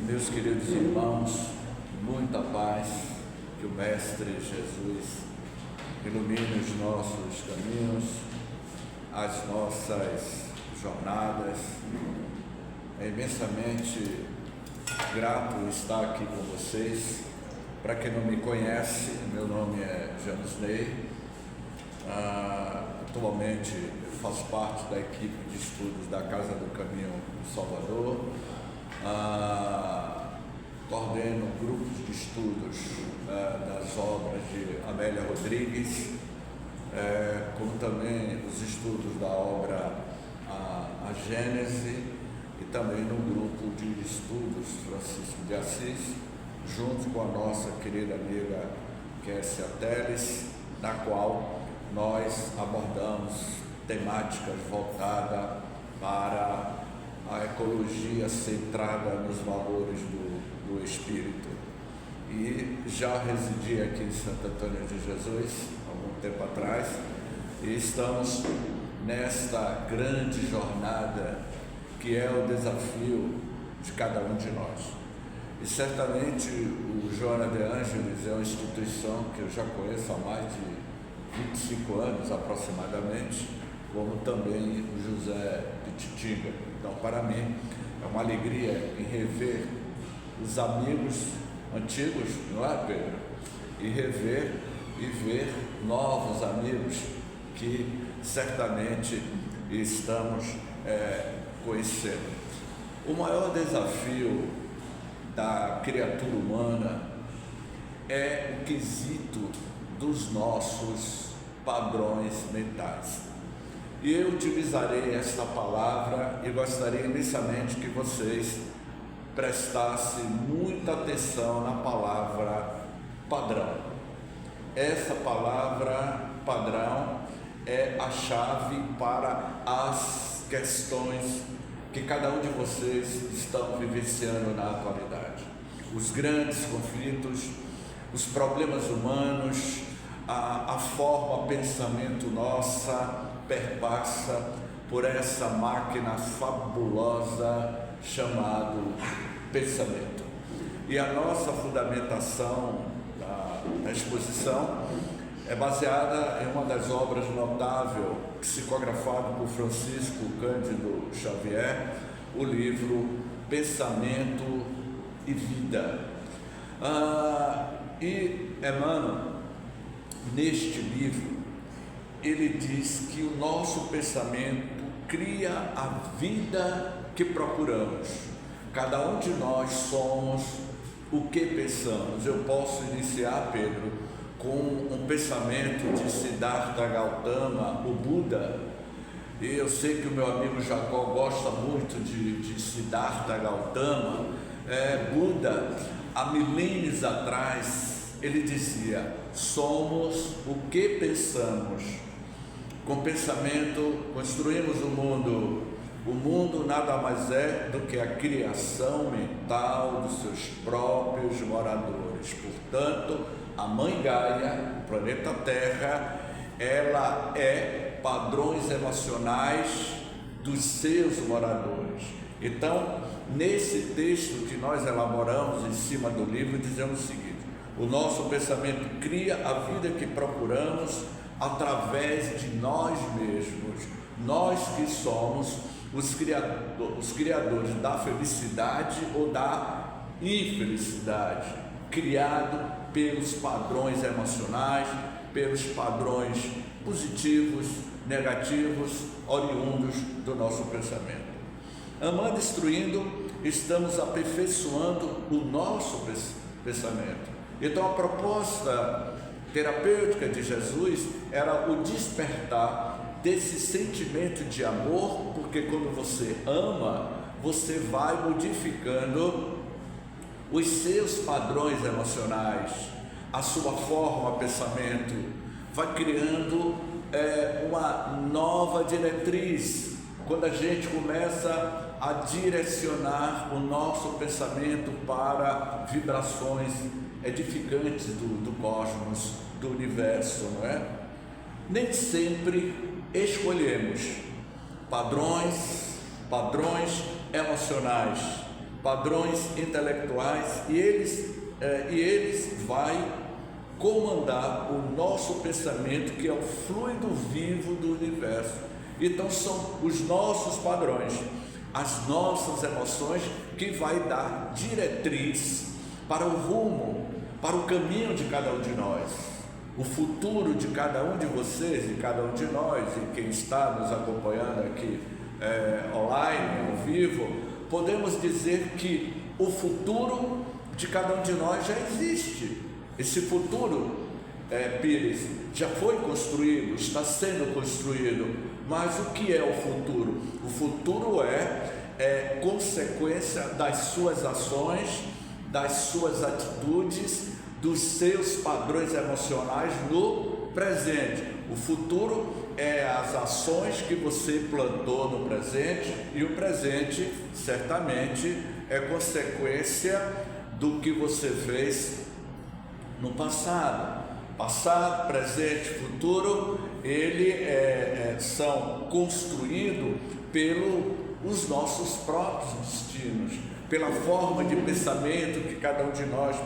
Meus queridos irmãos, muita paz, que o Mestre Jesus ilumine os nossos caminhos, as nossas jornadas. É imensamente grato estar aqui com vocês. Para quem não me conhece, meu nome é Janus Ney. Atualmente faço parte da equipe de estudos da Casa do Caminho em Salvador. Coordeno grupos de estudos das obras de Amélia Rodrigues, como também os estudos da obra a Gênese, e também no grupo de estudos Francisco de Assis, junto com a nossa querida amiga Kessia Teles, na qual nós abordamos temáticas voltadas para a ecologia centrada nos valores do Espírito. E já residi aqui em Santo Antônio de Jesus, algum tempo atrás, e estamos nesta grande jornada que é o desafio de cada um de nós. E certamente o Joana de Ângeles é uma instituição que eu já conheço há mais de 25 anos aproximadamente, como também o José de Titinga. Então, para mim, é uma alegria em rever os amigos antigos, não é, Pedro? E rever e ver novos amigos que certamente estamos conhecendo. O maior desafio da criatura humana é o quesito dos nossos padrões mentais. E eu utilizarei esta palavra e gostaria inicialmente que vocês prestassem muita atenção na palavra padrão. Essa palavra padrão é a chave para as questões que cada um de vocês estão vivenciando na atualidade. Os grandes conflitos, os problemas humanos, a forma pensamento nossa perpassa por essa máquina fabulosa chamado pensamento. E a nossa fundamentação da exposição é baseada em uma das obras notáveis, psicografado por Francisco Cândido Xavier, o livro Pensamento e Vida. E Emmanuel, neste livro, ele diz que o nosso pensamento cria a vida que procuramos. Cada um de nós somos o que pensamos. Eu posso iniciar, Pedro, com um pensamento de Siddhartha Gautama, o Buda. E eu sei que o meu amigo Jacó gosta muito de Siddhartha Gautama. Buda, há milênios atrás, ele dizia: somos o que pensamos. Com pensamento construímos o mundo. O mundo nada mais é do que a criação mental dos seus próprios moradores. Portanto, a Mãe Gaia, o planeta Terra, ela é padrões emocionais dos seus moradores. Então, nesse texto que nós elaboramos em cima do livro, dizemos o seguinte: o nosso pensamento cria a vida que procuramos através de nós mesmos, nós que somos os criadores da felicidade ou da infelicidade, criado pelos padrões emocionais, pelos padrões positivos, negativos, oriundos do nosso pensamento. Amando e instruindo, estamos aperfeiçoando o nosso pensamento. Então, a proposta terapêutica de Jesus era o despertar desse sentimento de amor, porque quando você ama, você vai modificando os seus padrões emocionais, a sua forma de pensamento, vai criando uma nova diretriz. Quando a gente começa a direcionar o nosso pensamento para vibrações edificantes do cosmos, do universo, não é? Nem sempre escolhemos padrões emocionais padrões intelectuais, e eles vai comandar o nosso pensamento, que é o fluido vivo do universo. Então são os nossos padrões, as nossas emoções, que vai dar diretriz para o rumo, para o caminho de cada um de nós, o futuro de cada um de vocês, de cada um de nós, e quem está nos acompanhando aqui online, ao vivo. Podemos dizer que o futuro de cada um de nós já existe. Esse futuro, Pires, já foi construído, está sendo construído. Mas o que é o futuro? O futuro é consequência das suas ações, das suas atitudes, dos seus padrões emocionais no presente. O futuro é as ações que você plantou no presente, e o presente certamente é consequência do que você fez no passado. Passado, presente, futuro, são construídos pelos nossos próprios destinos, pela forma de pensamento que cada um de nós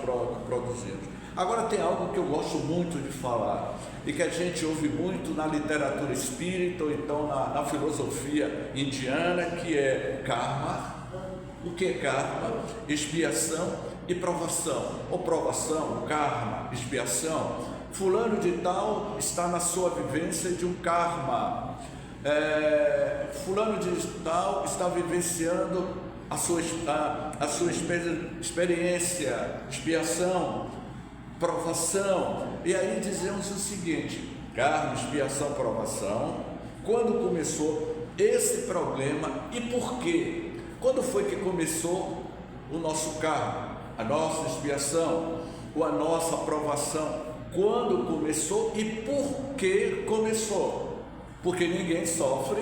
produzimos. Agora, tem algo que eu gosto muito de falar, e que a gente ouve muito na literatura espírita, ou então na filosofia indiana, que é karma. O que é karma? Expiação e provação, ou provação, karma, expiação. Fulano de tal está na sua vivência de um karma, fulano de tal está vivenciando a sua experiência, expiação, provação. E aí dizemos o seguinte: karma, expiação, provação. Quando começou esse problema e por quê? Quando foi que começou o nosso karma, a nossa expiação, ou a nossa provação? Quando começou e por que começou? Porque ninguém sofre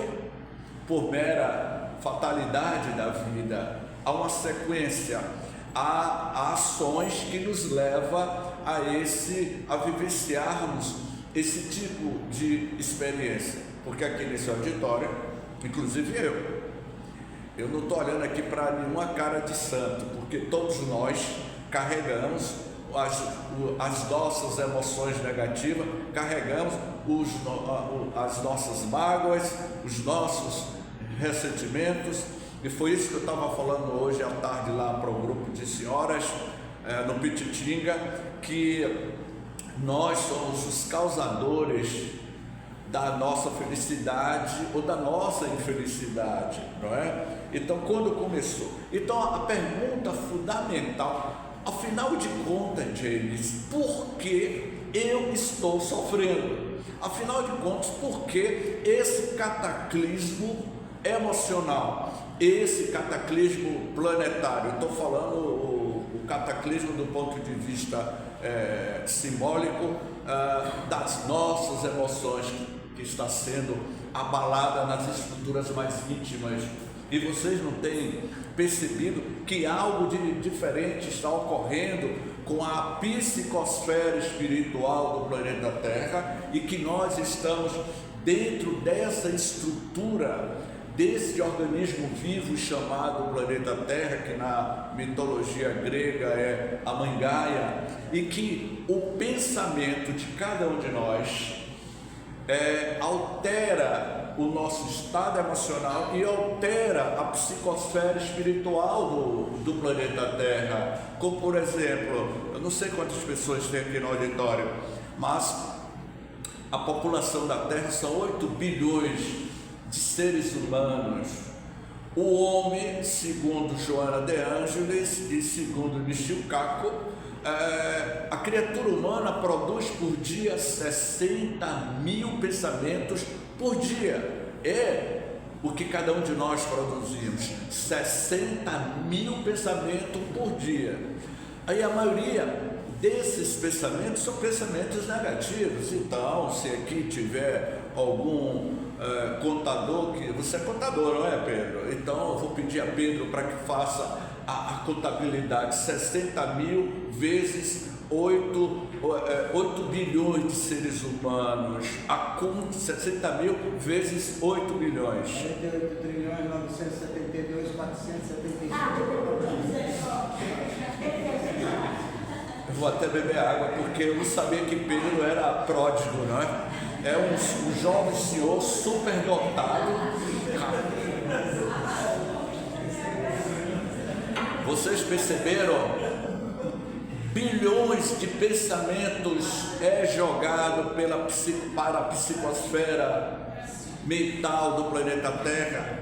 por mera fatalidade da vida. Há uma sequência, há ações que nos levam a vivenciarmos esse tipo de experiência. Porque aqui nesse auditório, inclusive eu não estou olhando aqui para nenhuma cara de santo, porque todos nós carregamos as nossas emoções negativas, carregamos as nossas mágoas, os nossos ressentimentos. E foi isso que eu estava falando hoje à tarde lá para o grupo de senhoras no Pititinga, que nós somos os causadores da nossa felicidade ou da nossa infelicidade, não é? Então, quando começou? Então, a pergunta fundamental, afinal de contas, James, por que eu estou sofrendo? Afinal de contas, por que esse cataclismo emocional, esse cataclismo planetário? Estou falando o cataclismo do ponto de vista simbólico, das nossas emoções, que está sendo abalada nas estruturas mais íntimas. E vocês não têm percebido que algo de diferente está ocorrendo com a psicosfera espiritual do planeta Terra, e que nós estamos dentro dessa estrutura, desse organismo vivo chamado planeta Terra, que na mitologia grega é a Mãe Gaia, e que o pensamento de cada um de nós altera o nosso estado emocional e altera a psicosfera espiritual do planeta Terra. Como, por exemplo, eu não sei quantas pessoas tem aqui no auditório, mas a população da Terra são 8 bilhões de seres humanos. O homem, segundo Joana de Ângeles e segundo Michio Kaku, a criatura humana produz por dia 60 mil pensamentos por dia. É o que cada um de nós produzimos, 60 mil pensamentos por dia. Aí a maioria desses pensamentos são pensamentos negativos. Então, se aqui tiver algum contador, que você é contador, não é, Pedro? Então eu vou pedir a Pedro para que faça a contabilidade: 60 mil vezes 8 bilhões de seres humanos. A conta 60 mil vezes 8 bilhões. 48 trilhões 972 475. vou até beber água, porque eu não sabia que Pedro era pródigo, não é? É um jovem senhor super dotado. Vocês perceberam? Bilhões de pensamentos é jogado para a psicosfera mental do planeta Terra.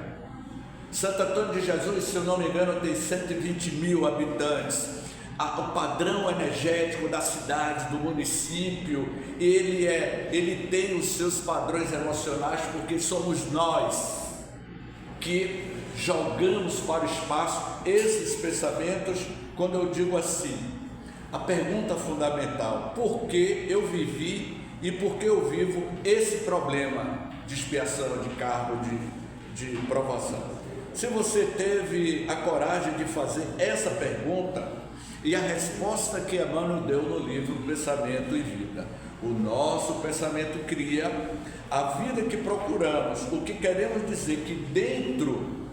Santo Antônio de Jesus, se eu não me engano, tem 120 mil habitantes. O padrão energético da cidade, do município, ele tem os seus padrões emocionais, porque somos nós que jogamos para o espaço esses pensamentos. Quando eu digo assim, a pergunta fundamental: por que eu vivi e por que eu vivo esse problema de expiação, de karma, de provação? Se você teve a coragem de fazer essa pergunta, e a resposta que Emmanuel deu no livro Pensamento e Vida: o nosso pensamento cria a vida que procuramos. O que queremos dizer que dentro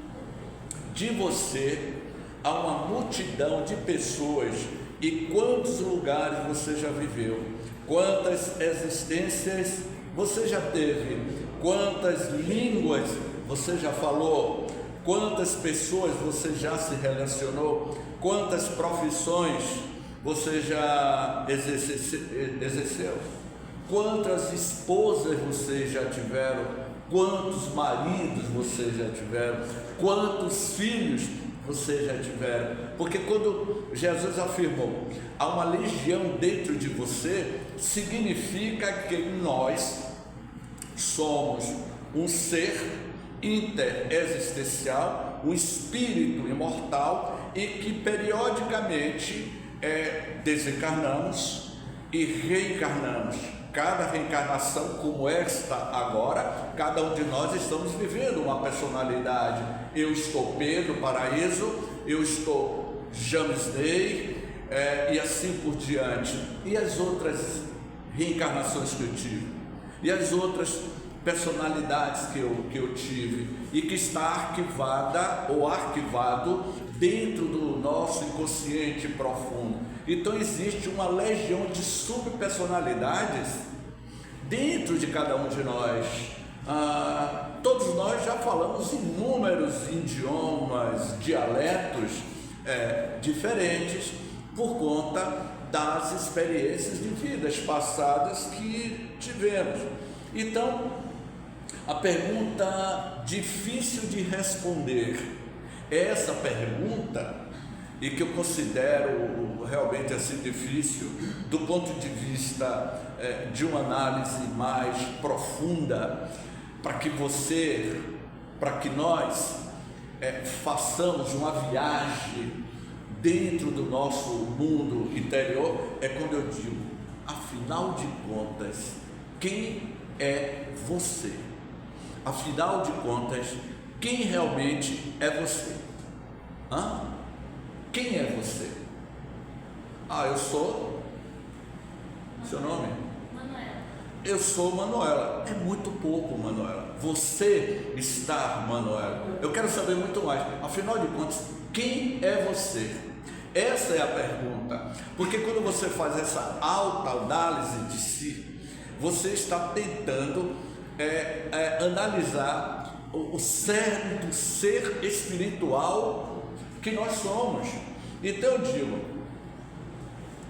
de você há uma multidão de pessoas. E quantos lugares você já viveu? Quantas existências você já teve? Quantas línguas você já falou? Quantas pessoas você já se relacionou? Quantas profissões você já exerceu? Quantas esposas vocês já tiveram? Quantos maridos vocês já tiveram? Quantos filhos vocês já tiveram? Porque quando Jesus afirmou, há uma legião dentro de você, significa que nós somos um ser interexistencial, um espírito imortal, e que periodicamente desencarnamos e reencarnamos. Cada reencarnação, como esta agora, cada um de nós estamos vivendo uma personalidade. Eu estou Pedro Paraíso, eu estou James Day, e assim por diante. E as outras reencarnações que eu tive? E as outras personalidades que eu tive, e que está arquivada ou arquivado dentro do nosso inconsciente profundo. Então existe uma legião de subpersonalidades dentro de cada um de nós. Todos nós já falamos inúmeros idiomas, dialetos diferentes, por conta das experiências de vidas passadas que tivemos. Então, a pergunta difícil de responder, essa pergunta, e que eu considero realmente assim difícil, do ponto de vista de uma análise mais profunda, para que nós façamos uma viagem dentro do nosso mundo interior, é quando eu digo: afinal de contas, quem é você? Afinal de contas, quem realmente é você? Quem é você? Eu sou... Seu nome? Manuela. Eu sou Manuela. É muito pouco, Manuela. Você está, Manuela. Eu quero saber muito mais. Afinal de contas, quem é você? Essa é a pergunta. Porque quando você faz essa autoanálise de si, você está tentando analisar o cerne do ser espiritual que nós somos. Então eu digo: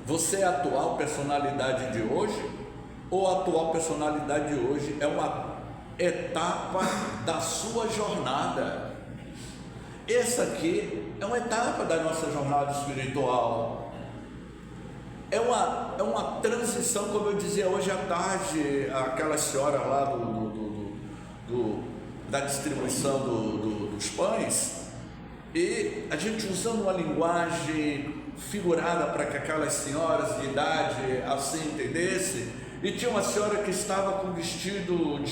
você é a atual personalidade de hoje, ou a atual personalidade de hoje é uma etapa da sua jornada? Essa aqui é uma etapa da nossa jornada espiritual. É uma transição, como eu dizia hoje à tarde, aquela senhora lá da distribuição dos pães, e a gente usando uma linguagem figurada para que aquelas senhoras de idade assim entendessem, e tinha uma senhora que estava com vestido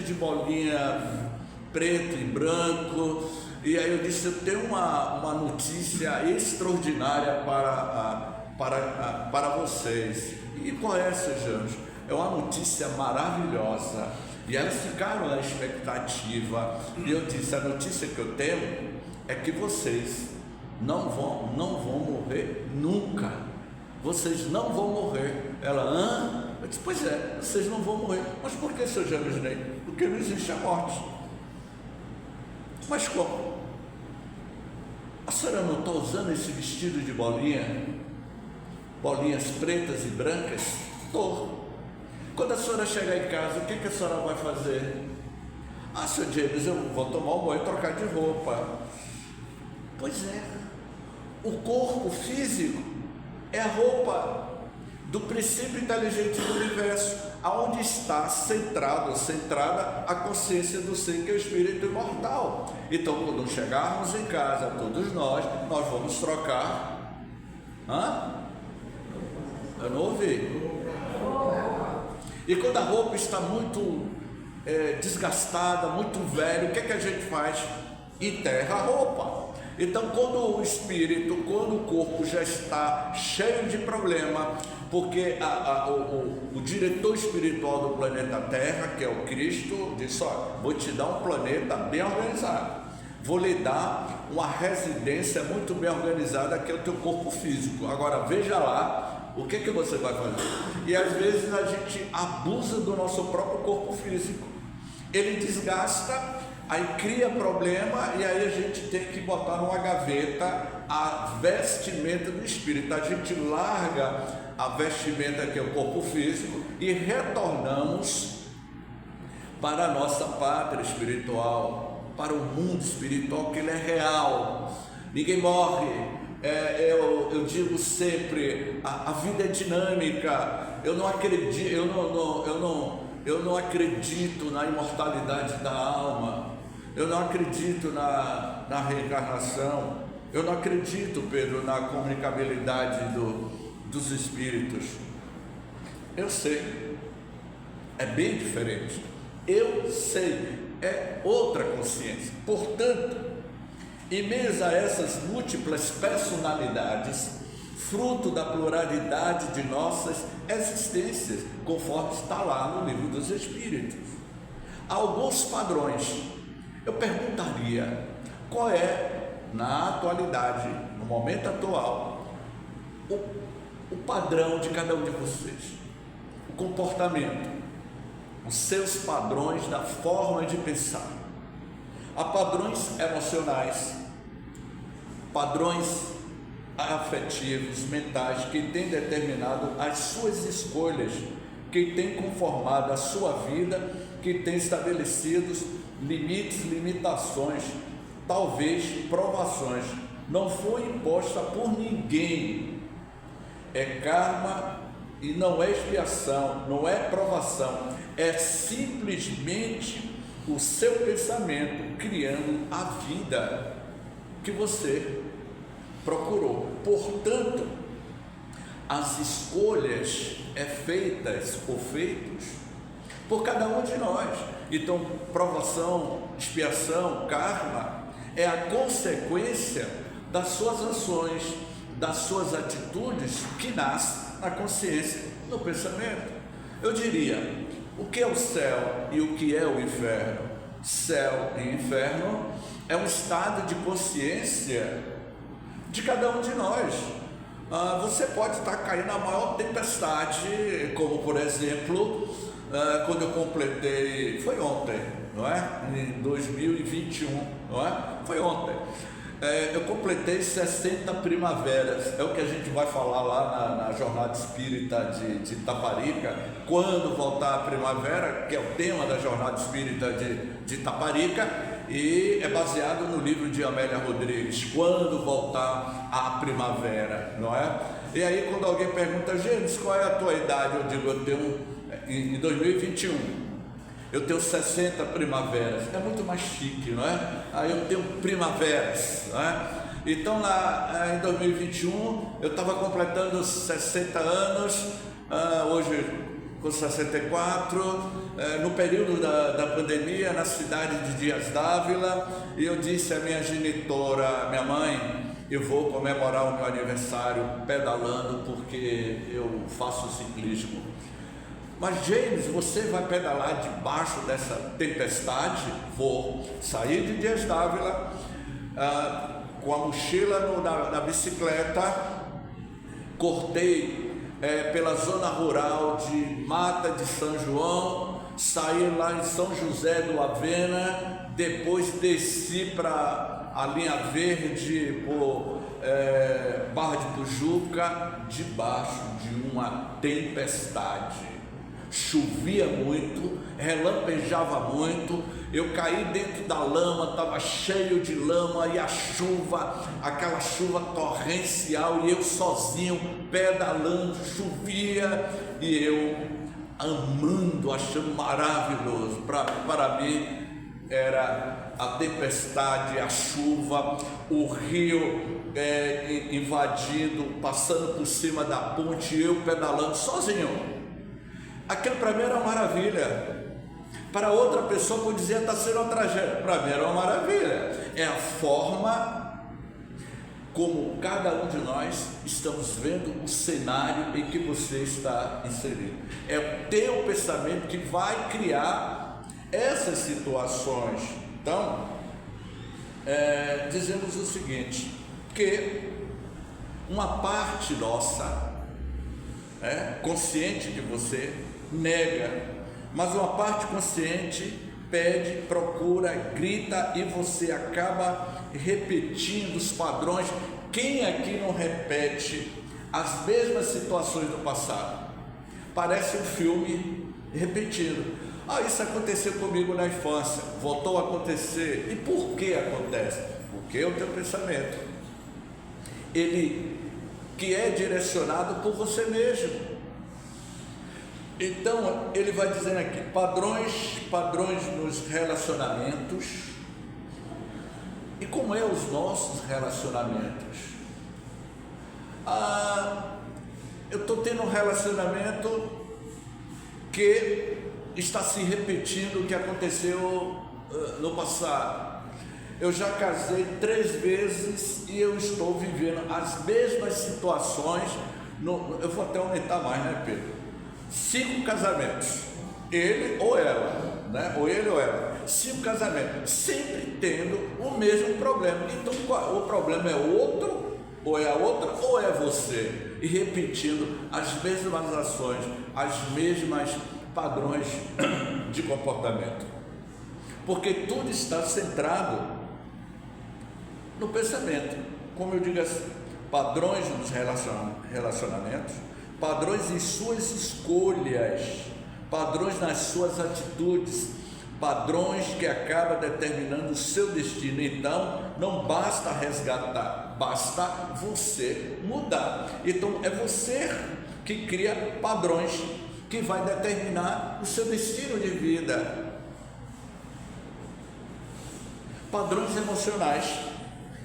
de bolinha preto e branco, e aí eu disse: eu tenho uma notícia extraordinária para vocês. E qual é, seus anjos? É uma notícia maravilhosa. E elas ficaram na expectativa, e eu disse: a notícia que eu tenho é que vocês não vão morrer nunca. vocês não vão morrer. Ela, hã? Eu disse, pois é, vocês não vão morrer. Mas por que, seu Javisnei? Porque não existe a morte. Mas como? A senhora não está usando esse vestido de bolinha? Bolinhas pretas e brancas? Estou. Quando a senhora chegar em casa, o que a senhora vai fazer? Ah, seu James, eu vou tomar um banho e trocar de roupa. Pois é, o corpo físico é a roupa do princípio inteligente do universo, aonde está centrada a consciência do ser, que é o espírito imortal. Então, quando chegarmos em casa, todos nós vamos trocar. Eu não ouvi. E quando a roupa está muito desgastada, muito velha, o que a gente faz? Enterra a roupa. Então, quando o corpo já está cheio de problema, porque o diretor espiritual do planeta Terra, que é o Cristo, disse, olha, vou te dar um planeta bem organizado, vou lhe dar uma residência muito bem organizada, que é o teu corpo físico. Agora, veja lá, o que você vai fazer? E às vezes a gente abusa do nosso próprio corpo físico, ele desgasta, aí cria problema, e aí a gente tem que botar numa gaveta a vestimenta do espírito. A gente larga a vestimenta, que é o corpo físico, e retornamos para a nossa pátria espiritual, para o mundo espiritual, que ele é real. Ninguém morre. Eu digo sempre, a vida é dinâmica. Eu não acredito na imortalidade da alma. Eu não acredito na reencarnação. Eu não acredito, Pedro, na comunicabilidade dos espíritos. Eu sei, é bem diferente. Eu sei, é outra consciência. Portanto, em meio a essas múltiplas personalidades, fruto da pluralidade de nossas existências, conforme está lá no Livro dos Espíritos, há alguns padrões. Eu perguntaria, qual é, na atualidade, no momento atual, o padrão de cada um de vocês, o comportamento, os seus padrões da forma de pensar. Há padrões emocionais, padrões afetivos, mentais, que têm determinado as suas escolhas, que têm conformado a sua vida, que têm estabelecido limites, limitações, talvez provações. Não foi imposta por ninguém. É karma e não é expiação, não é provação, é simplesmente o seu pensamento criando a vida que você procurou. Portanto, as escolhas feitas ou feitos por cada um de nós. Então, provação, expiação, karma é a consequência das suas ações, das suas atitudes, que nasce na consciência, no pensamento. Eu diria, o que é o céu e o que é o inferno? Céu e inferno é um estado de consciência de cada um de nós. Você pode estar caindo na maior tempestade, como por exemplo, quando eu completei, foi ontem, não é? Em 2021, não é? Foi ontem. Eu completei 60 primaveras, é o que a gente vai falar lá na Jornada Espírita de Itaparica, quando voltar a primavera, que é o tema da Jornada Espírita de Itaparica, e é baseado no livro de Amélia Rodrigues, quando voltar a primavera, não é? E aí quando alguém pergunta, Gênesis, qual é a tua idade? Eu digo, eu tenho, em 2021, eu tenho 60 primaveras, é muito mais chique, não é? Aí eu tenho primaveras, não é? Então lá em 2021 eu estava completando 60 anos, hoje com 64, no período da pandemia, na cidade de Dias d'Ávila, e eu disse à minha genitora, minha mãe, eu vou comemorar o meu aniversário pedalando, porque eu faço ciclismo. Mas James, você vai pedalar debaixo dessa tempestade? Vou sair de Dias d'Ávila, com a mochila na bicicleta, cortei pela zona rural de Mata de São João, saí lá em São José do Avena, depois desci para a linha verde por Barra de Pujuca, debaixo de uma tempestade. Chovia muito, relampejava muito, eu caí dentro da lama, estava cheio de lama, e a chuva, aquela chuva torrencial, e eu sozinho, pedalando, chovia, e eu amando, achando maravilhoso. Para mim era a tempestade, a chuva, o rio invadindo, passando por cima da ponte, e eu pedalando sozinho. Aquilo para mim era uma maravilha. Para outra pessoa pode dizer está sendo uma tragédia. Para mim era uma maravilha. É a forma como cada um de nós estamos vendo o cenário em que você está inserido. É o teu pensamento que vai criar essas situações. Então, dizemos o seguinte, que uma parte nossa, consciente de você, nega, mas uma parte consciente pede, procura, grita, e você acaba repetindo os padrões. Quem aqui não repete as mesmas situações do passado? Parece um filme repetido. Isso aconteceu comigo na infância, voltou a acontecer. E por que acontece? Porque é o teu pensamento, ele que é direcionado por você mesmo. Então ele vai dizendo aqui, padrões nos relacionamentos. E como é os nossos relacionamentos? Eu estou tendo um relacionamento que está se repetindo o que aconteceu no passado. Eu já casei 3 vezes e eu estou vivendo as mesmas situações. Eu vou até aumentar mais, né, Pedro? 5 casamentos, ele ou ela, né? Ou ele ou ela, 5 casamentos, sempre tendo o mesmo problema. Então o problema é outro, ou é a outra, ou é você, e repetindo as mesmas ações, as mesmas padrões de comportamento, porque tudo está centrado no pensamento. Como eu digo assim, padrões nos relacionamentos, padrões em suas escolhas, padrões nas suas atitudes, padrões que acabam determinando o seu destino. Então não basta resgatar, basta você mudar. Então é você que cria padrões que vai determinar o seu destino de vida. Padrões emocionais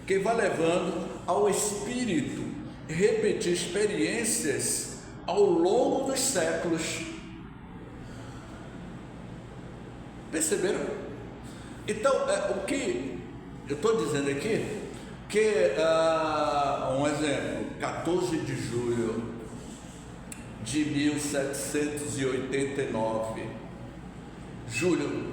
que vai levando ao espírito repetir experiências ao longo dos séculos. Perceberam? Então, o que eu estou dizendo aqui, que um exemplo, 14 de julho de 1789, julho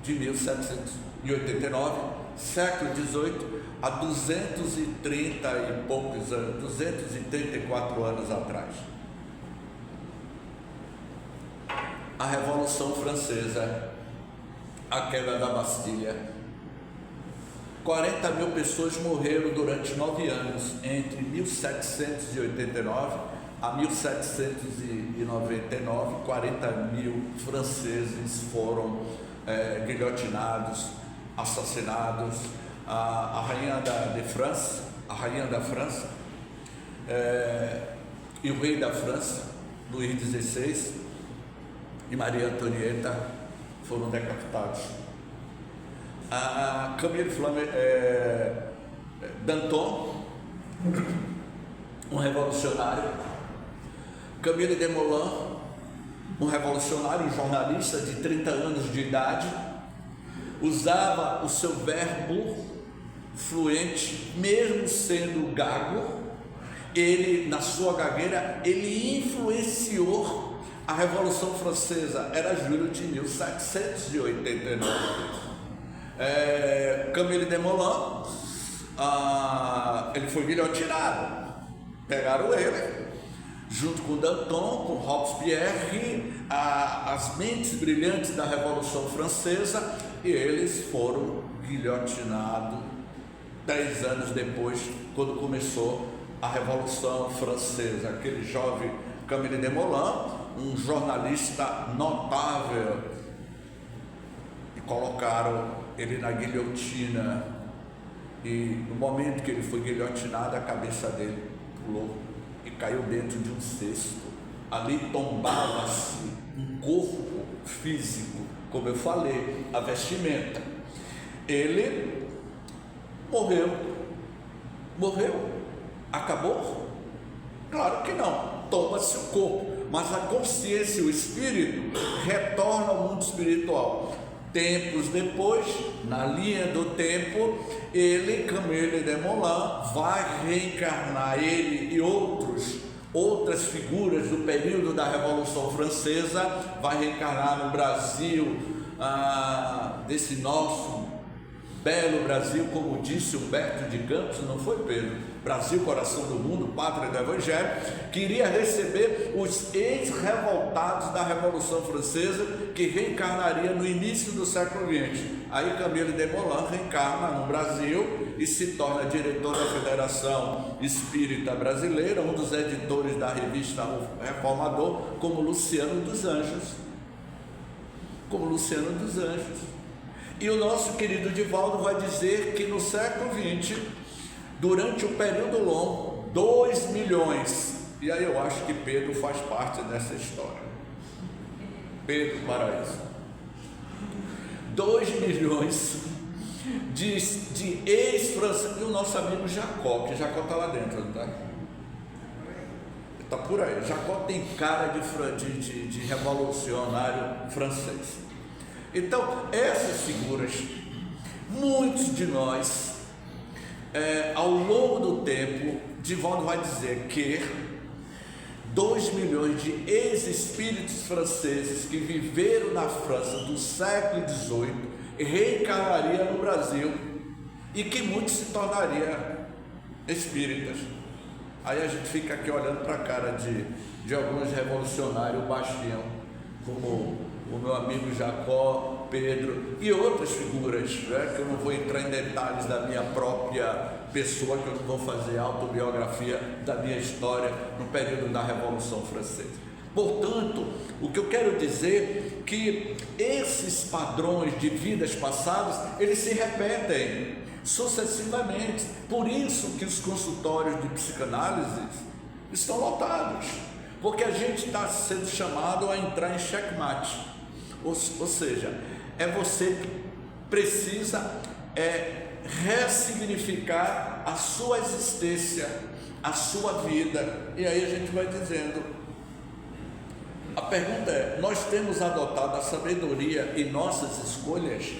de 1789, século XVIII, há 230 e poucos anos, 234 anos atrás. A Revolução Francesa, a queda da Bastilha. 40 mil pessoas morreram durante 9 anos, entre 1789 a 1799. 40 mil franceses foram guilhotinados, assassinados. A rainha da França, e o rei da França, Luís XVI, e Maria Antonieta foram decapitados. Camille Danton, um revolucionário, Camille Desmoulins, um revolucionário, um jornalista de 30 anos de idade, usava o seu verbo fluente, mesmo sendo gago. Ele, na sua gagueira, ele influenciou a Revolução Francesa. Era julho de 1789. Camille Desmoulins, ele foi guilhotinado, pegaram ele, junto com Danton, com Robespierre, as mentes brilhantes da Revolução Francesa, e eles foram guilhotinados 10 anos depois, quando começou a Revolução Francesa. Aquele jovem Camille Desmoulins, um jornalista notável, e colocaram ele na guilhotina, e no momento que ele foi guilhotinado, a cabeça dele pulou e caiu dentro de um cesto. Ali tombava-se um corpo físico, como eu falei, a vestimenta. Ele morreu. Acabou? Claro que não, toma-se o corpo, mas a consciência e o espírito retornam ao mundo espiritual. Tempos depois, na linha do tempo, Camille Desmoulins, vai reencarnar, ele e outras figuras do período da Revolução Francesa, vai reencarnar no Brasil, desse nosso belo Brasil, como disse Humberto de Campos, não foi Pedro? Brasil, coração do mundo, pátria do Evangelho, queria receber os ex-revoltados da Revolução Francesa, que reencarnaria no início do século XX. Aí Camille Desmoulins reencarna no Brasil e se torna diretor da Federação Espírita Brasileira, um dos editores da revista O Reformador, como Luciano dos Anjos. E o nosso querido Divaldo vai dizer que no século XX, durante um período longo, 2 milhões, e aí eu acho que Pedro faz parte dessa história, Pedro Paraíso, 2 milhões de ex-franceses, e o nosso amigo Jacó, que Jacó está lá dentro, não está? Está por aí. Jacó tem cara de revolucionário francês. Então, essas figuras, muitos de nós, ao longo do tempo, Divaldo vai dizer que 2 milhões de ex-espíritos franceses que viveram na França do século XVIII reencarnariam no Brasil, e que muitos se tornariam espíritas. Aí a gente fica aqui olhando para a cara de alguns revolucionários bastião, como o meu amigo Jacó, Pedro e outras figuras, né, que eu não vou entrar em detalhes da minha própria pessoa, que eu não vou fazer autobiografia da minha história no período da Revolução Francesa. Portanto, o que eu quero dizer é que esses padrões de vidas passadas, eles se repetem sucessivamente. Por isso que os consultórios de psicanálise estão lotados, porque a gente está sendo chamado a entrar em checkmate. Ou seja, é você que precisa ressignificar a sua existência, a sua vida. E aí a gente vai dizendo, a pergunta é: nós temos adotado a sabedoria em nossas escolhas?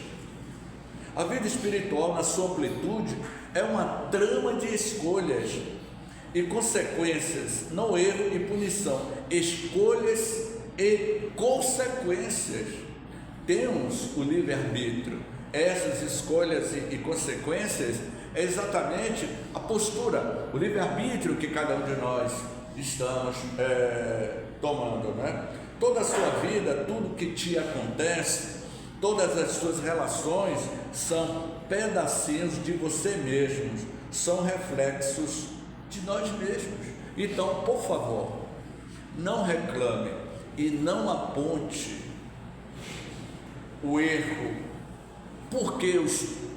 A vida espiritual, na sua amplitude, é uma trama de escolhas e consequências, não erro e punição, escolhas e consequências. Temos o livre-arbítrio. Essas escolhas e consequências é exatamente a postura, o livre-arbítrio que cada um de nós estamos tomando, né? Toda a sua vida, tudo que te acontece, todas as suas relações são pedacinhos de você mesmo, são reflexos de nós mesmos. Então, por favor, não reclame e não aponte o erro. Por que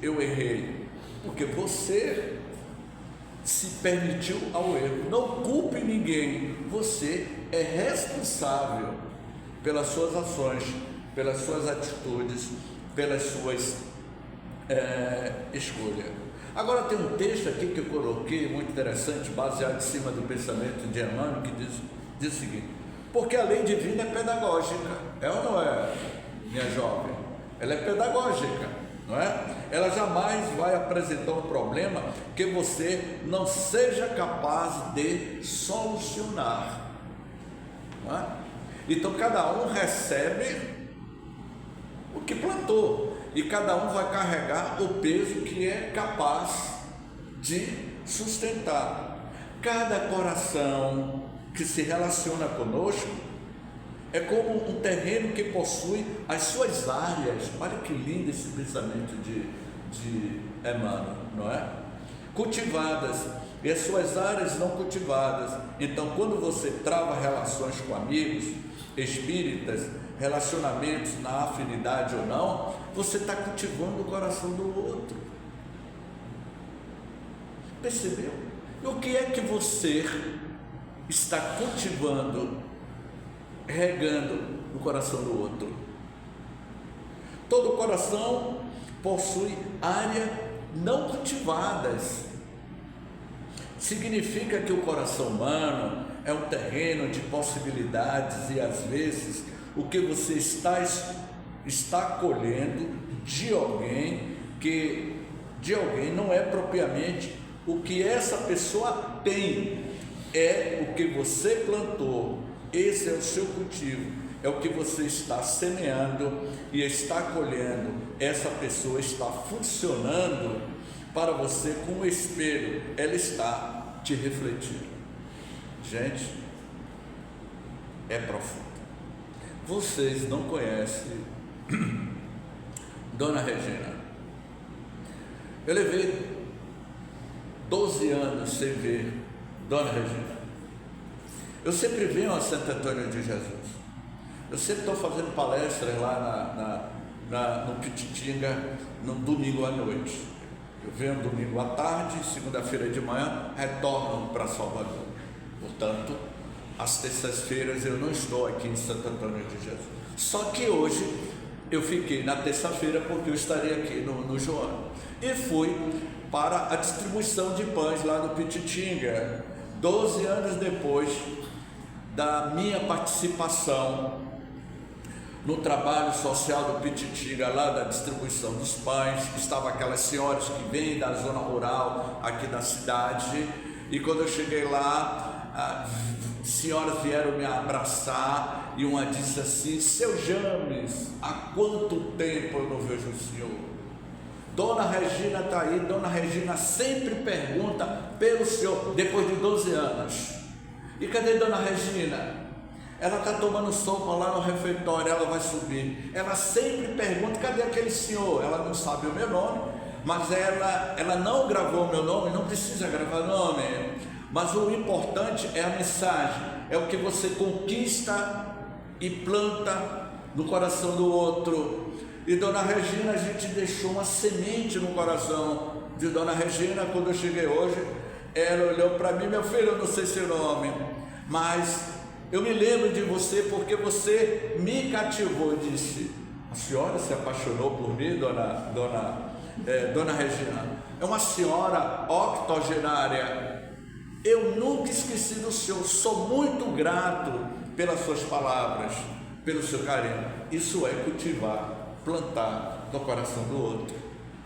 eu errei? Porque você se permitiu ao erro. Não culpe ninguém, você é responsável pelas suas ações, pelas suas atitudes, pelas suas escolhas. Agora tem um texto aqui que eu coloquei, muito interessante, baseado em cima do pensamento de Emmanuel, que diz o seguinte: porque a lei divina é pedagógica, é ou não é, minha jovem? Ela é pedagógica, não é? Ela jamais vai apresentar um problema que você não seja capaz de solucionar, não é? Então cada um recebe o que plantou, e cada um vai carregar o peso que é capaz de sustentar. Cada coração, que se relaciona conosco é como um terreno que possui as suas áreas. Olha que lindo esse pensamento de Emmanuel, não é? Cultivadas, e as suas áreas não cultivadas. Então, quando você trava relações com amigos, espíritas, relacionamentos na afinidade ou não, você está cultivando o coração do outro. Percebeu? E o que é que você está cultivando, regando no coração do outro? Todo coração possui áreas não cultivadas. Significa que o coração humano é um terreno de possibilidades, e às vezes o que você está colhendo de alguém não é propriamente o que essa pessoa tem, é o que você plantou. Esse é o seu cultivo, é o que você está semeando e está colhendo. Essa pessoa está funcionando para você como espelho, ela está te refletindo. Gente, é profundo. Vocês não conhecem Dona Regina. Eu levei 12 anos sem ver Dona Regina. Eu sempre venho a Santo Antônio de Jesus. Eu sempre estou fazendo palestras lá no Pititinga, no domingo à noite. Eu venho domingo à tarde, segunda-feira de manhã, retorno para Salvador. Portanto, às terças-feiras eu não estou aqui em Santo Antônio de Jesus. Só que hoje eu fiquei na terça-feira porque eu estaria aqui no João. E fui para a distribuição de pães lá no Pititinga. 12 anos depois da minha participação no trabalho social do Pititinga, lá da distribuição dos pães, estavam aquelas senhoras que vêm da zona rural aqui da cidade, e quando eu cheguei lá, senhoras vieram me abraçar, e uma disse assim: seu James, há quanto tempo eu não vejo o senhor? Dona Regina está aí. Dona Regina sempre pergunta pelo senhor, depois de 12 anos. E cadê Dona Regina? Ela está tomando sopa lá no refeitório, ela vai subir. Ela sempre pergunta: cadê aquele senhor? Ela não sabe o meu nome, mas ela não gravou o meu nome, não precisa gravar nome. Mas o importante é a mensagem, é o que você conquista e planta no coração do outro. E Dona Regina, a gente deixou uma semente no coração de Dona Regina. Quando eu cheguei hoje, ela olhou para mim: meu filho, eu não sei seu nome, mas eu me lembro de você porque você me cativou. Disse: a senhora se apaixonou por mim, Dona Regina? É uma senhora octogenária. Eu nunca esqueci do senhor, sou muito grato pelas suas palavras, pelo seu carinho. Isso é cultivar, plantar no coração do outro.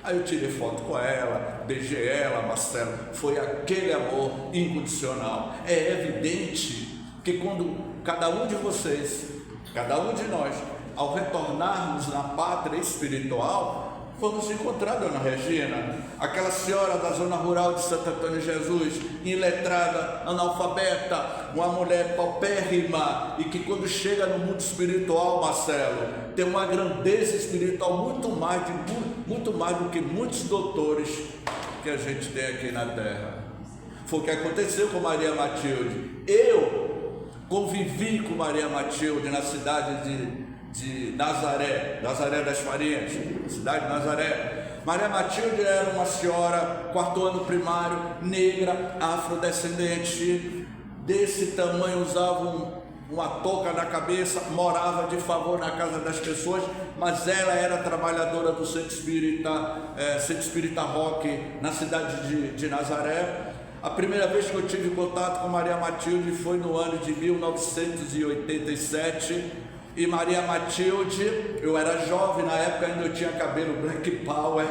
Aí eu tirei foto com ela, beijei ela, Marcelo, foi aquele amor incondicional. É evidente que quando cada um de vocês, cada um de nós, ao retornarmos na pátria espiritual, vamos encontrar Dona Regina, aquela senhora da zona rural de Santo Antônio de Jesus, iletrada, analfabeta, uma mulher paupérrima, e que quando chega no mundo espiritual, Marcelo, tem uma grandeza espiritual muito mais do que muitos doutores que a gente tem aqui na terra. Foi o que aconteceu com Maria Matilde. Eu convivi com Maria Matilde na cidade de Nazaré das Farinhas, cidade de Nazaré. Maria Matilde era uma senhora, 4º ano primário, negra, afrodescendente, desse tamanho, usava uma touca na cabeça, morava de favor na casa das pessoas, mas ela era trabalhadora do Centro Espírita Roque, na cidade de Nazaré. A primeira vez que eu tive contato com Maria Matilde foi no ano de 1987, e Maria Matilde, eu era jovem na época, ainda eu tinha cabelo Black Power,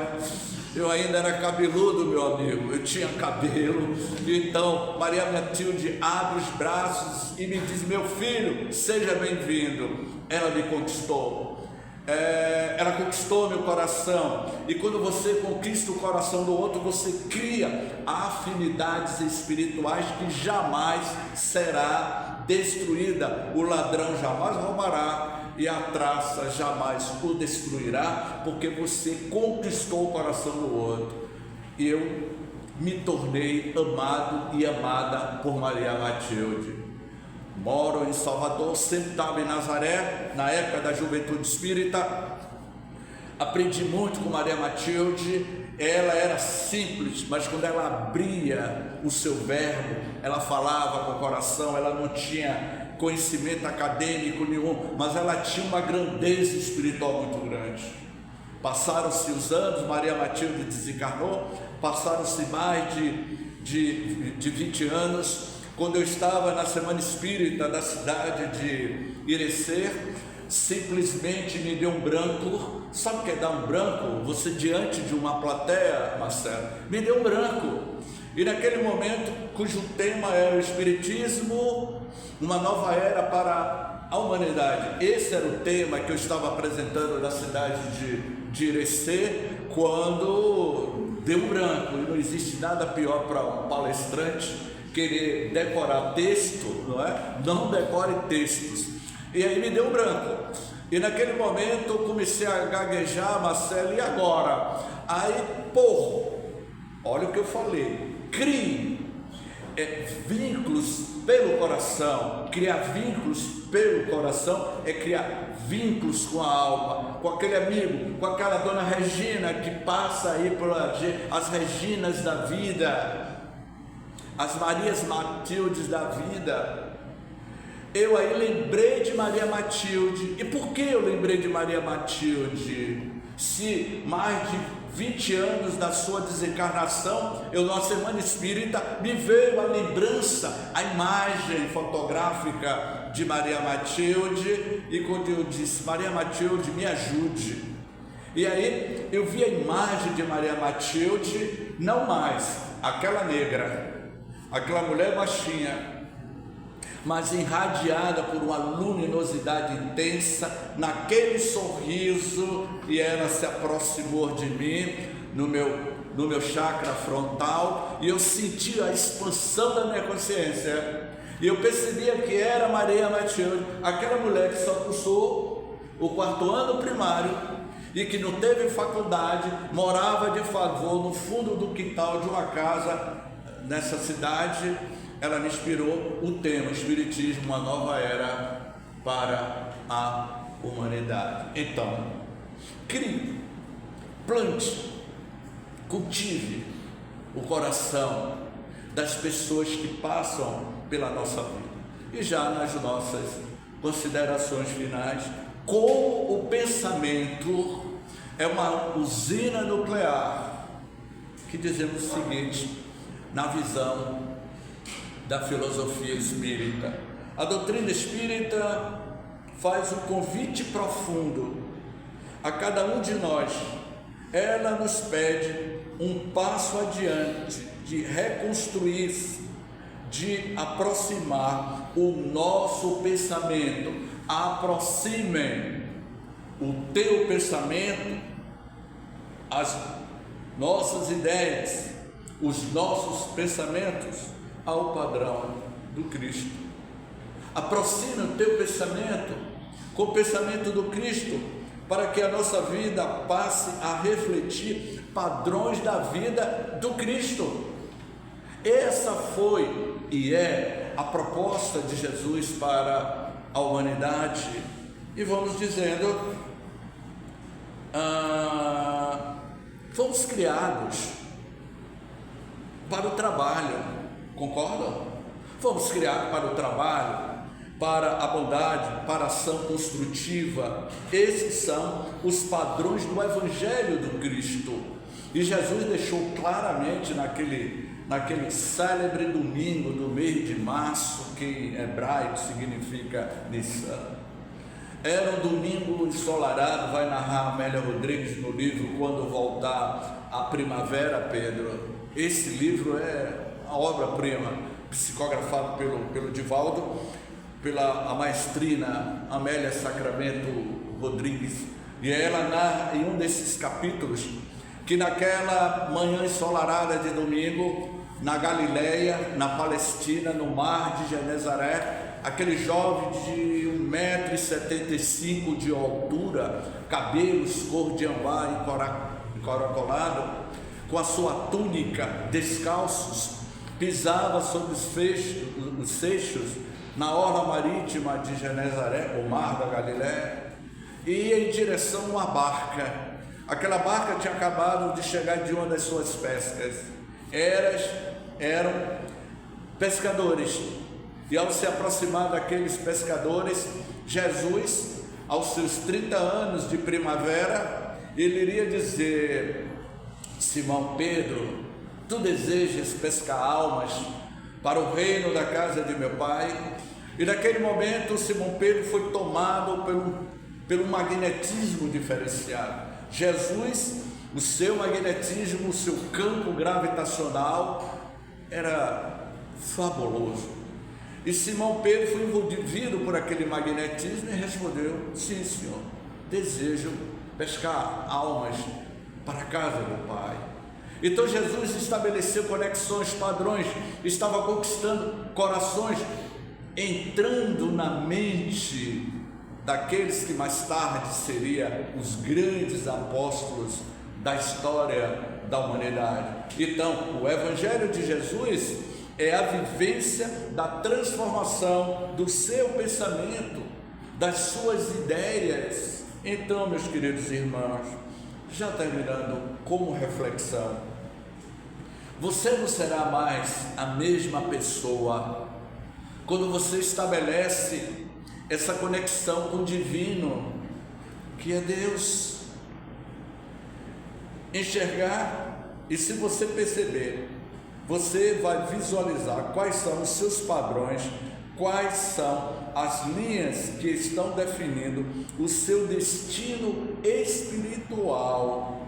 eu ainda era cabeludo, meu amigo, eu tinha cabelo. Então Maria Matilde abre os braços e me diz: meu filho, seja bem-vindo. Ela me conquistou, ela conquistou meu coração. E quando você conquista o coração do outro, você cria afinidades espirituais que jamais será destruída. O ladrão jamais roubará e a traça jamais o destruirá, porque você conquistou o coração do outro. E eu me tornei amado e amada por Maria Matilde. Moro em Salvador, sempre estava em Nazaré, na época da juventude espírita. Aprendi muito com Maria Matilde. Ela era simples, mas quando ela abria o seu verbo, ela falava com o coração. Ela não tinha conhecimento acadêmico nenhum, mas ela tinha uma grandeza espiritual muito grande. Passaram-se os anos, Maria Matilde desencarnou, passaram-se mais de 20 anos, quando eu estava na Semana Espírita da cidade de Irecê, simplesmente me deu um branco. Sabe o que é dar um branco? Você diante de uma plateia, Marcelo, me deu um branco. E naquele momento, cujo tema era o Espiritismo, uma nova era para a humanidade. Esse era o tema que eu estava apresentando na cidade de Irecê, quando deu um branco. E não existe nada pior para um palestrante querer decorar texto, não é? Não decore textos. E aí me deu um branco. E naquele momento eu comecei a gaguejar, Marcelo, e agora? Aí, olha o que eu falei, crie vínculos pelo coração. Criar vínculos pelo coração é criar vínculos com a alma, com aquele amigo, com aquela dona Regina que passa aí por as Reginas da vida, as Marias Matildes da vida. Eu aí lembrei de Maria Matilde. E por que eu lembrei de Maria Matilde? Se mais de 20 anos da sua desencarnação, eu na Semana Espírita me veio a lembrança, a imagem fotográfica de Maria Matilde. E quando eu disse, Maria Matilde, me ajude. E aí eu vi a imagem de Maria Matilde, não mais aquela negra, aquela mulher baixinha, mas irradiada por uma luminosidade intensa, naquele sorriso, e ela se aproximou de mim, no meu chakra frontal, e eu senti a expansão da minha consciência, e eu percebia que era Maria Matilde, aquela mulher que só cursou o 4º ano primário, e que não teve faculdade, morava de favor no fundo do quintal de uma casa nessa cidade. Ela me inspirou o tema Espiritismo, uma nova era para a humanidade. Então, crie, plante, cultive o coração das pessoas que passam pela nossa vida. E já nas nossas considerações finais, como o pensamento é uma usina nuclear, que dizemos o seguinte, na visão da filosofia espírita. A doutrina espírita faz um convite profundo a cada um de nós. Ela nos pede um passo adiante, de reconstruir, de aproximar o nosso pensamento. Aproximem o teu pensamento, as nossas ideias, os nossos pensamentos ao padrão do Cristo. Aproxima o teu pensamento com o pensamento do Cristo, para que a nossa vida passe a refletir padrões da vida do Cristo. Essa foi e é a proposta de Jesus para a humanidade. E vamos dizendo, fomos criados para o trabalho. Concordam? Fomos criados para o trabalho, para a bondade, para a ação construtiva. Esses são os padrões do Evangelho do Cristo. E Jesus deixou claramente naquele célebre domingo do mês de março, que em hebraico significa Nissan. Era um domingo ensolarado, vai narrar Amélia Rodrigues no livro Quando Voltar a Primavera, Pedro. Esse livro é a obra-prima, psicografado pelo Divaldo, pela a maestrina Amélia Sacramento Rodrigues, e ela narra em um desses capítulos que naquela manhã ensolarada de domingo, na Galileia, na Palestina, no mar de Genezaré, aquele jovem de 1,75 m de altura, cabelos cor de ambar encaracolado, com a sua túnica, descalços, pisava sobre os seixos na orla marítima de Genezaré, o mar da Galiléia, e ia em direção a uma barca. Aquela barca tinha acabado de chegar de uma das suas pescas. Eram pescadores, e ao se aproximar daqueles pescadores, Jesus, aos seus 30 anos de primavera, ele iria dizer: Simão Pedro, tu desejas pescar almas para o reino da casa de meu pai? E naquele momento Simão Pedro foi tomado pelo magnetismo diferenciado. Jesus, o seu magnetismo, o seu campo gravitacional era fabuloso. E Simão Pedro foi envolvido por aquele magnetismo e respondeu: sim, Senhor, desejo pescar almas para a casa do Pai. Então Jesus estabeleceu conexões, padrões, estava conquistando corações, entrando na mente daqueles que mais tarde seriam os grandes apóstolos da história da humanidade. Então, o Evangelho de Jesus é a vivência da transformação do seu pensamento, das suas ideias. Então, meus queridos irmãos, já terminando como reflexão, você não será mais a mesma pessoa quando você estabelece essa conexão com o divino, que é Deus. Enxergar, e se você perceber, você vai visualizar quais são os seus padrões, quais são as linhas que estão definindo o seu destino espiritual.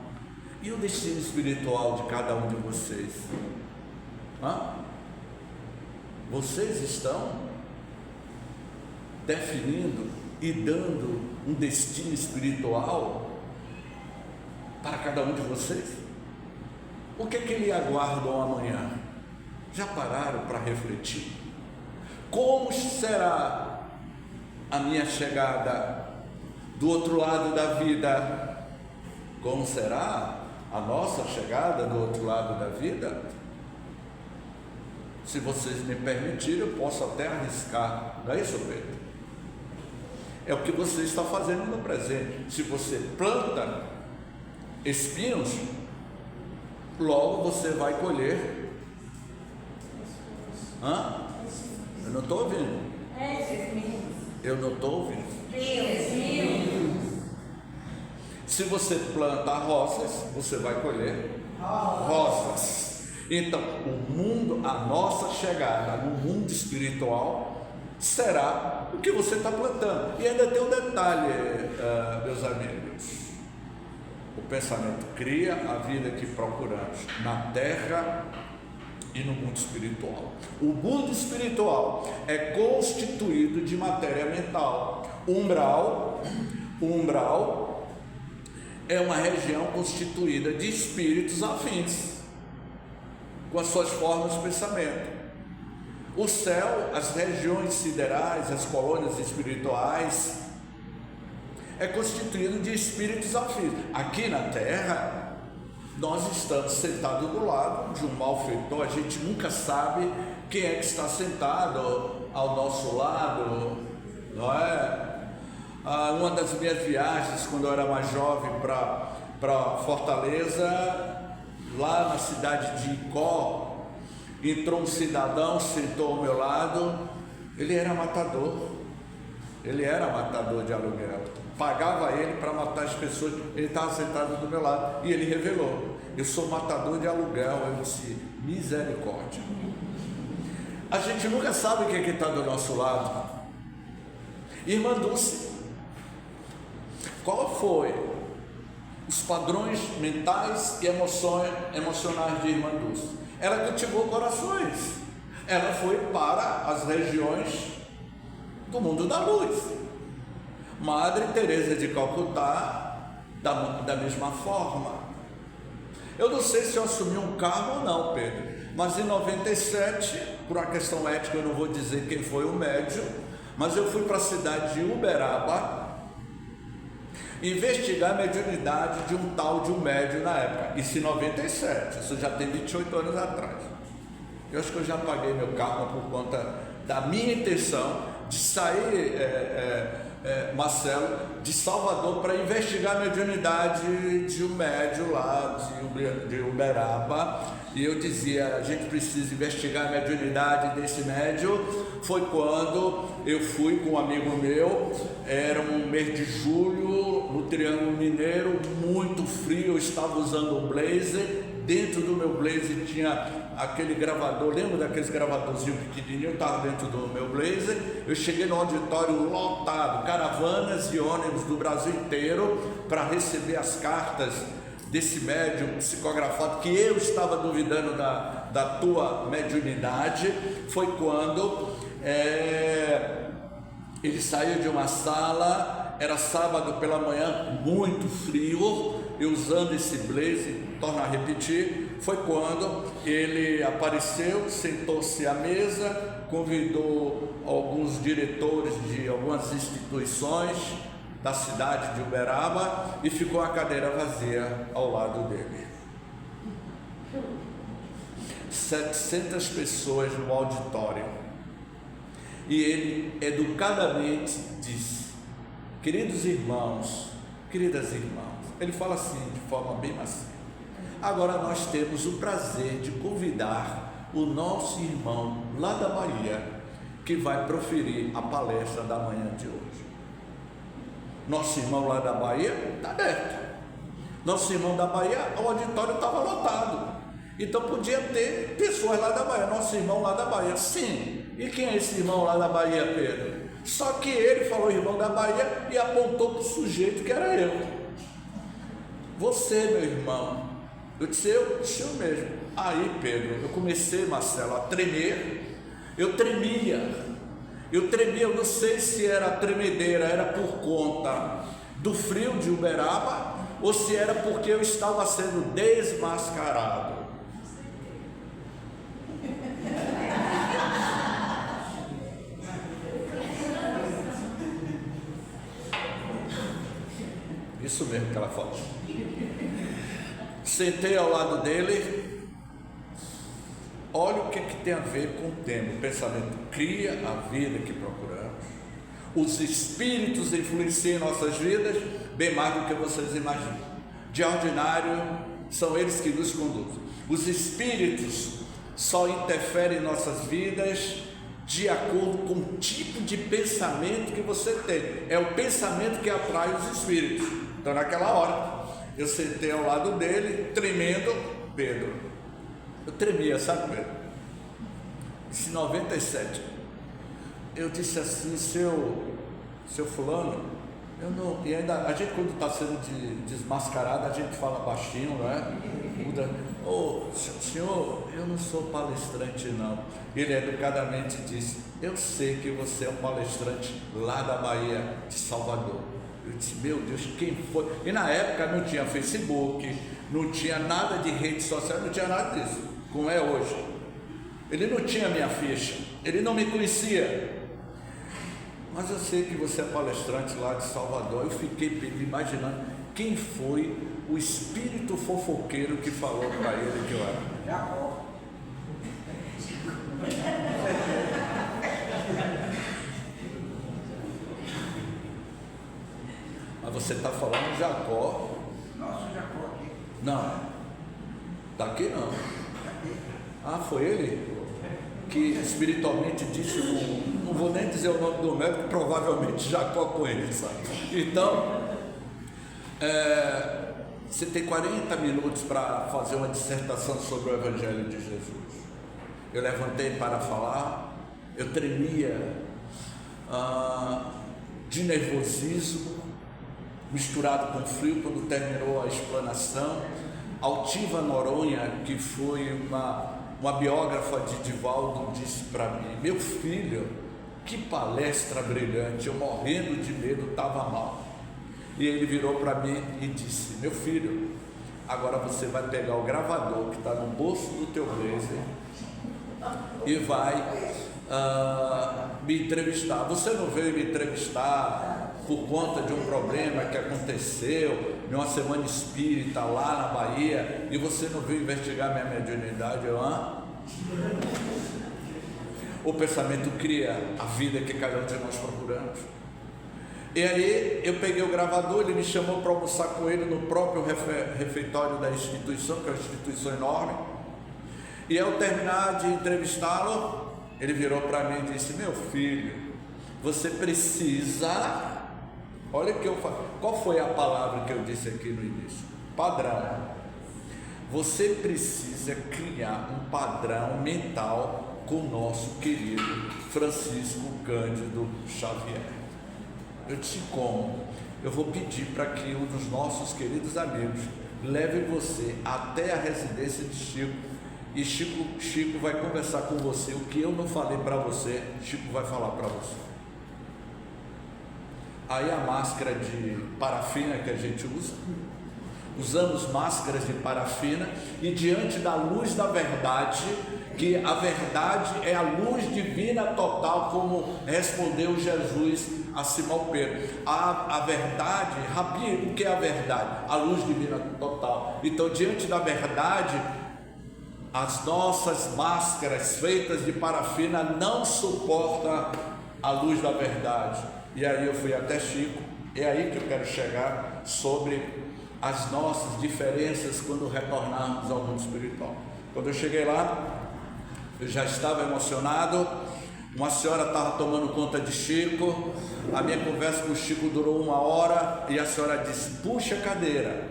E o destino espiritual de cada um de vocês? Vocês estão definindo e dando um destino espiritual para cada um de vocês? O que é que lhe aguardam amanhã? Já pararam para refletir? Como será a minha chegada do outro lado da vida? Como será a nossa chegada do outro lado da vida? Se vocês me permitirem, eu posso até arriscar, não é isso, Pedro? É o que você está fazendo no presente. Se você planta espinhos, logo você vai colher. Eu não estou ouvindo. Eu não estou ouvindo. Se você planta rosas, você vai colher rosas. Então, o mundo, a nossa chegada no mundo espiritual será o que você está plantando. E ainda tem um detalhe, meus amigos: o pensamento cria a vida que procuramos na terra e no mundo espiritual. O mundo espiritual é constituído de matéria mental. Umbral é uma região constituída de espíritos afins, com as suas formas de pensamento. O céu, as regiões siderais, as colônias espirituais, é constituído de espíritos afins. Aqui na terra, nós estamos sentados do lado de um malfeitor. A gente nunca sabe quem é que está sentado ao nosso lado, não é? Uma das minhas viagens, quando eu era mais jovem, para Fortaleza, lá na cidade de Icó, entrou um cidadão, sentou ao meu lado. Ele era matador de aluguel, pagava ele para matar as pessoas. Ele estava sentado do meu lado e ele revelou: eu sou matador de aluguel. Eu disse: misericórdia. A gente nunca sabe quem é que está do nosso lado. Irmã Dulce, qual foi os padrões mentais e emocionais de Irmã Dulce? Ela cultivou corações. Ela foi para as regiões do mundo da luz. Madre Teresa de Calcutá, da mesma forma. Eu não sei se eu assumi um cargo ou não, Pedro. Mas em 97, por uma questão ética, eu não vou dizer quem foi o médium, mas eu fui para a cidade de Uberaba investigar a mediunidade de um tal de um médium na época. Isso em 97, isso já tem 28 anos atrás. Eu acho que eu já paguei meu karma por conta da minha intenção de sair, Marcelo, de Salvador para investigar a mediunidade de um médium lá de Uberaba. E eu dizia, a gente precisa investigar a mediunidade desse médium. Foi quando eu fui com um amigo meu, era um mês de julho, no Triângulo Mineiro, muito frio, eu estava usando um blazer. Dentro do meu blazer tinha aquele gravador, lembra daqueles gravadorzinhos pequenininhos? Estava dentro do meu blazer. Eu cheguei no auditório lotado, caravanas e ônibus do Brasil inteiro para receber as cartas desse médium psicografado, que eu estava duvidando da tua mediunidade. Foi quando ele saiu de uma sala, era sábado pela manhã, muito frio, eu usando esse blazer, torno a repetir, foi quando ele apareceu, sentou-se à mesa, convidou alguns diretores de algumas instituições da cidade de Uberaba e ficou a cadeira vazia ao lado dele. 700 pessoas no auditório. E ele educadamente disse: queridos irmãos, queridas irmãs, ele fala assim de forma bem macia, agora nós temos o prazer de convidar o nosso irmão lá da Bahia, que vai proferir a palestra da manhã de hoje. Nosso irmão lá da Bahia está aberto. Nosso irmão da Bahia, o auditório estava lotado, então podia ter pessoas lá da Bahia. Nosso irmão lá da Bahia, sim. E quem é esse irmão lá da Bahia, Pedro? Só que ele falou irmão da Bahia e apontou para o sujeito que era eu. Você, meu irmão. Eu disse, eu mesmo. Aí, Pedro, eu comecei, Marcelo, a tremer. Eu tremia, eu não sei se era tremedeira, era por conta do frio de Uberaba ou se era porque eu estava sendo desmascarado. Isso mesmo que ela falou. Sentei ao lado dele. Olha o que tem a ver com o tema. O pensamento cria a vida que procuramos. Os espíritos influenciam nossas vidas bem mais do que vocês imaginam. De ordinário, são eles que nos conduzem. Os espíritos só interferem em nossas vidas de acordo com o tipo de pensamento que você tem. É o pensamento que atrai os espíritos. Então, naquela hora, eu sentei ao lado dele, tremendo. Pedro, eu tremia, sabe, Pedro? Isso em 97. Eu disse assim, seu fulano, eu não. E ainda, a gente quando está sendo desmascarado, a gente fala baixinho, não é? Muda. Senhor, eu não sou palestrante, não. Ele educadamente disse, eu sei que você é um palestrante lá da Bahia, de Salvador. Eu disse, meu Deus, quem foi? E na época não tinha Facebook, não tinha nada de rede social, não tinha nada disso, como é hoje. Ele não tinha minha ficha, ele não me conhecia. Mas eu sei que você é palestrante lá de Salvador. Eu fiquei imaginando quem foi o espírito fofoqueiro que falou para ele que eu era. Jacó. Mas você está falando Jacó? Nosso Jacó aqui. Não, daqui não. Ah, foi ele que espiritualmente disse, não vou nem dizer o nome do médico, provavelmente Jacó com ele, sabe? Então, você tem 40 minutos para fazer uma dissertação sobre o Evangelho de Jesus. Eu levantei para falar, eu tremia de nervosismo, misturado com frio, quando terminou a explanação. Altiva Noronha, que foi uma biógrafa de Divaldo, disse para mim, meu filho, que palestra brilhante, eu morrendo de medo, estava mal. E ele virou para mim e disse, meu filho, agora você vai pegar o gravador que está no bolso do teu blazer e vai me entrevistar. Você não veio me entrevistar por conta de um problema que aconteceu em uma semana espírita lá na Bahia, e você não veio investigar minha mediunidade? O pensamento cria a vida que cada um de nós procuramos. E aí eu peguei o gravador, ele me chamou para almoçar com ele no próprio refeitório da instituição, que é uma instituição enorme. E ao terminar de entrevistá-lo, ele virou para mim e disse: meu filho, você precisa... Olha o que eu falo. Qual foi a palavra que eu disse aqui no início? Padrão. Você precisa criar um padrão mental com o nosso querido Francisco Cândido Xavier. Eu disse: como? Eu vou pedir para que um dos nossos queridos amigos leve você até a residência de Chico, e Chico vai conversar com você. O que eu não falei para você, Chico vai falar para você. Aí a máscara de parafina que a gente usa, usamos máscaras de parafina, e diante da luz da verdade, que a verdade é a luz divina total, como respondeu Jesus a Simão Pedro. A verdade, Rabi, o que é a verdade? A luz divina total. Então, diante da verdade, as nossas máscaras feitas de parafina não suportam a luz da verdade. E aí eu fui até Chico, é aí que eu quero chegar, sobre as nossas diferenças quando retornarmos ao mundo espiritual. Quando eu cheguei lá, eu já estava emocionado. Uma senhora estava tomando conta de Chico. A minha conversa com o Chico durou 1 hora, e a senhora disse: puxa a cadeira,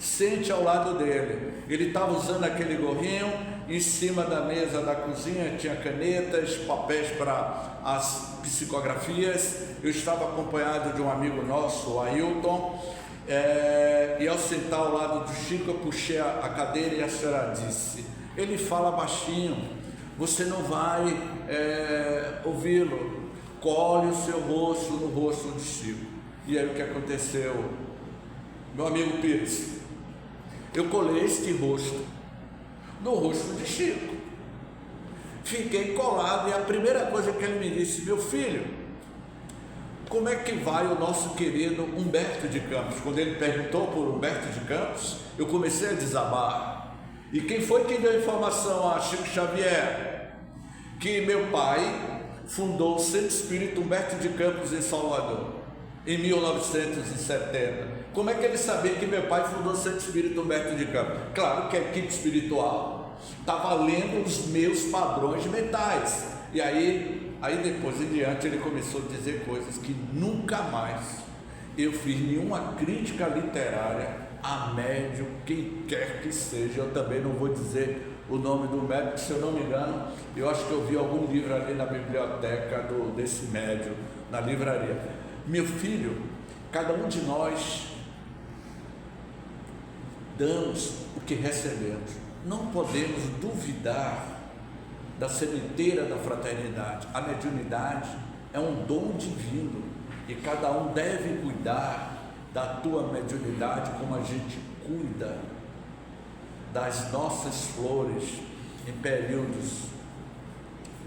sente ao lado dele. Ele estava usando aquele gorrinho. Em cima da mesa da cozinha tinha canetas, papéis para as psicografias. Eu estava acompanhado de um amigo nosso, o Ailton, e ao sentar ao lado do Chico, eu puxei a cadeira, e a senhora disse: ele fala baixinho, você não vai ouvi-lo, colhe o seu rosto no rosto de Chico. E aí o que aconteceu, meu amigo Pires? Eu colei este rosto no rosto de Chico, fiquei colado, e a primeira coisa que ele me disse: meu filho, como é que vai o nosso querido Humberto de Campos? Quando ele perguntou por Humberto de Campos, eu comecei a desabar. E quem foi que deu informação a Chico Xavier? Que meu pai fundou o Centro Espírita Humberto de Campos em Salvador, em 1970. Como é que ele sabia que meu pai fundou o Centro Espírita Humberto de Campos? Claro que a equipe espiritual estava lendo os meus padrões mentais. E aí depois em diante ele começou a dizer coisas que nunca mais eu fiz nenhuma crítica literária a médium, quem quer que seja. Eu também não vou dizer o nome do médium, se eu não me engano, eu acho que eu vi algum livro ali na biblioteca desse médium, na livraria. Meu filho, cada um de nós damos o que recebemos. Não podemos duvidar da sementeira da fraternidade. A mediunidade é um dom divino, e cada um deve cuidar da tua mediunidade como a gente cuida das nossas flores em períodos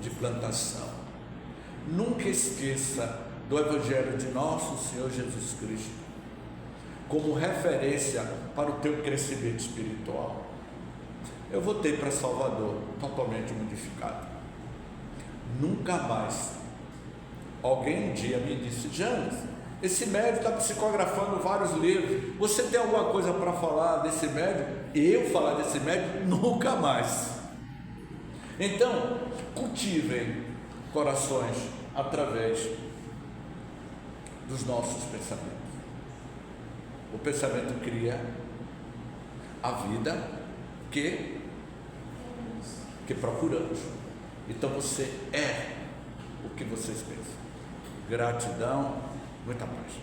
de plantação. Nunca esqueça do Evangelho de nosso Senhor Jesus Cristo como referência para o teu crescimento espiritual. Eu voltei para Salvador totalmente modificado. Nunca mais. Alguém um dia me disse: Janes, esse médium está psicografando vários livros, você tem alguma coisa para falar desse médium? Eu falar desse médium? Nunca mais. Então, cultivem corações através dos nossos pensamentos. O pensamento cria a vida que procuramos. Então você é o que vocês pensam. Gratidão, muita paz.